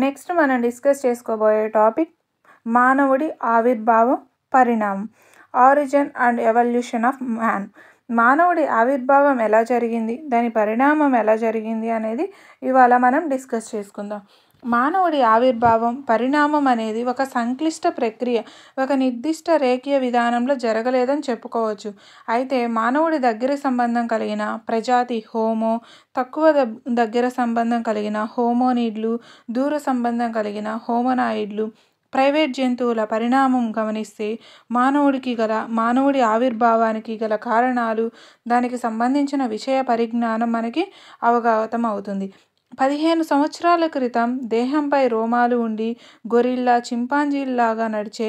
Next మనం discuss చేసుకోబోయే topic మానవుడి ఆవిర్భావం, పరిణామం, origin and evolution of man. మానవుడి ఆవిర్భావం ఎలా జరిగింది, దాని పరిణామం ఎలా జరిగింది అనేది ఇవాళ మనం డిస్కస్ చేసుకుందాం. మానవుడి ఆవిర్భావం, పరిణామం అనేది ఒక సంక్లిష్ట ప్రక్రియ, ఒక నిర్దిష్ట రేఖీయ విధానంలో జరగలేదని చెప్పుకోవచ్చు. అయితే మానవుడి దగ్గర సంబంధం కలిగిన ప్రజాతి హోమో, తక్కువ దగ్గర సంబంధం కలిగిన హోమోనిడ్లు, దూర సంబంధం కలిగిన హోమోనాయిడ్లు, ప్రైవేట్ జంతువుల పరిణామం గమనిస్తే మానవుడి ఆవిర్భావానికి గల కారణాలు, దానికి సంబంధించిన విషయ పరిజ్ఞానం మనకి అవగతం అవుతుంది. 15 సంవత్సరాల క్రితం దేహంపై రోమాలు ఉండి గొరిల్లా, చింపాంజీలాగా నడిచే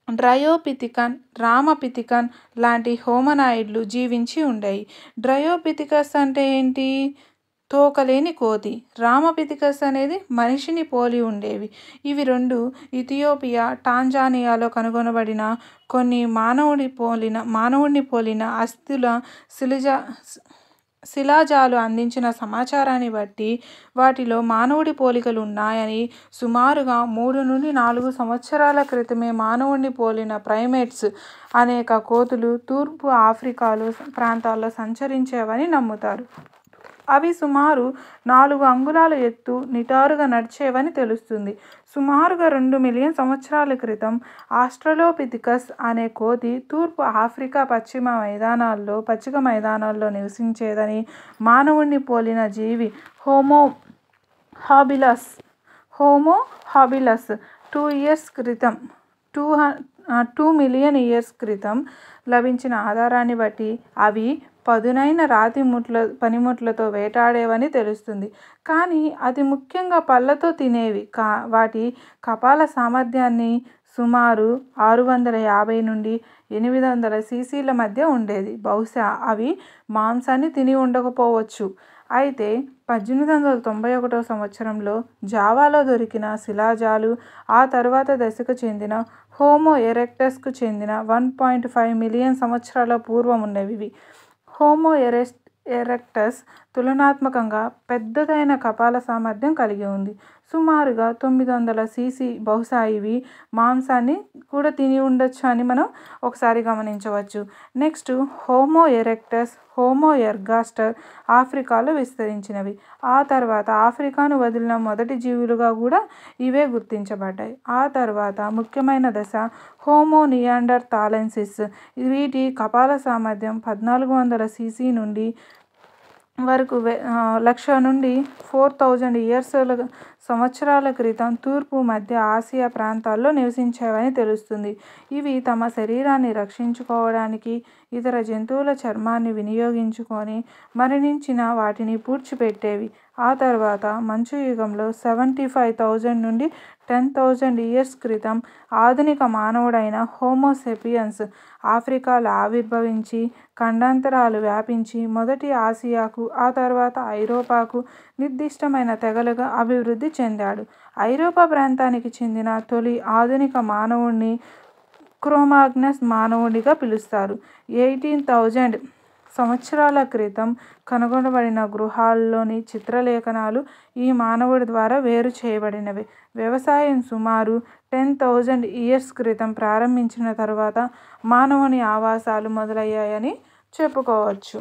డ్రయోపిథికన్, రామపిథికన్ లాంటి హోమనాయిడ్లు జీవించి ఉండేవి. డ్రయోపిథికస్ అంటే ఏంటి? తోకలేని కోతి. రామపిథికస్ అనేది మనిషిని పోలి ఉండేవి. ఇవి రెండు ఇథియోపియా, టాంజానియాలో కనుగొనబడిన కొన్ని మానవుడిని పోలిన అస్థుల శిలాజాలు అందించిన సమాచారాన్ని బట్టి వాటిలో మానవుడి పోలికలు ఉన్నాయని, సుమారుగా 3 నుండి 4 సంవత్సరాల క్రితమే మానవుడిని పోలిన ప్రైమేట్స్ అనేక కోతులు తూర్పు ఆఫ్రికాలో ప్రాంతాల్లో సంచరించేవని నమ్ముతారు. అవి సుమారు 4 అంగుళాల ఎత్తు, నిటారుగా నడిచేవని తెలుస్తుంది. సుమారుగా 2 మిలియన్ సంవత్సరాల క్రితం ఆస్ట్రలోపిథికస్ అనే కోతి తూర్పు ఆఫ్రికా పచ్చిక మైదానాల్లో నివసించేదని, మానవుడిని పోలిన జీవి హోమో హాబిలస్ 2 మిలియన్ ఇయర్స్ క్రితం లభించిన ఆధారాన్ని బట్టి అవి పదునైన రాతి పనిముట్లతో వేటాడేవని తెలుస్తుంది. కానీ అతి ముఖ్యంగా పళ్ళతో తినేవి. వాటి కపాల సామర్థ్యాన్ని సుమారు 650 నుండి 800 సీసీల మధ్య ఉండేది. బహుశా అవి మాంసాన్ని తిని ఉండకపోవచ్చు. అయితే 1891 సంవత్సరంలో జావాలో దొరికిన శిలాజాలు ఆ తర్వాత దశకు చెందిన హోమో ఎరెక్టస్కు చెందిన 1.5 మిలియన్ సంవత్సరాల పూర్వం ఉన్నవి. హోమో ఎరెక్టస్ తులనాత్మకంగా పెద్దదైన కపాల సామర్థ్యం కలిగి ఉంది, సుమారుగా 900 సీసీ. బహుశా ఇవి మాంసాన్ని కూడా తిని ఉండొచ్చు అని మనం ఒకసారి గమనించవచ్చు. నెక్స్ట్ హోమో ఎరెక్టస్, హోమో ఎర్గాస్టర్ ఆఫ్రికాలో విస్తరించినవి. ఆ తర్వాత ఆఫ్రికాను వదిలిన మొదటి జీవులుగా కూడా ఇవే గుర్తించబడ్డాయి. ఆ తర్వాత ముఖ్యమైన దశ హోమో నియాండర్థాలెన్సిస్. వీటి కపాల సామర్థ్యం 1400 సీసీ నుండి వరకు 1,00,000 నుండి 4,000 సంవత్సరాల క్రితం తూర్పు మధ్య ఆసియా ప్రాంతాల్లో నివసించేవని తెలుస్తుంది. ఇవి తమ శరీరాన్ని రక్షించుకోవడానికి ఇతర జంతువుల చర్మాన్ని వినియోగించుకొని మరణించిన వాటిని పూడ్చిపెట్టేవి. ఆ తర్వాత మంచు యుగంలో 75,000 నుండి 10,000 ఇయర్స్ క్రితం ఆధునిక మానవుడైన హోమోసెపియన్స్ ఆఫ్రికాలో ఆవిర్భవించి ఖండాంతరాలు వ్యాపించి మొదటి ఆసియాకు, ఆ తర్వాత ఐరోపాకు నిర్దిష్టమైన తెగలుగా అభివృద్ధి చెందాడు. ఐరోపా ప్రాంతానికి చెందిన తొలి ఆధునిక మానవుడిని క్రోమాగ్నస్ మానవుడిగా పిలుస్తారు. 18,000 సంవత్సరాల క్రితం కనుగొనబడిన గుహాల్లోని చిత్రలేఖనాలు ఈ మానవుడి ద్వారా వేరు చేయబడినవి. వ్యవసాయం సుమారు 10,000 ఇయర్స్ క్రితం ప్రారంభించిన తర్వాత మానవుని ఆవాసాలు మొదలయ్యాయని చెప్పుకోవచ్చు.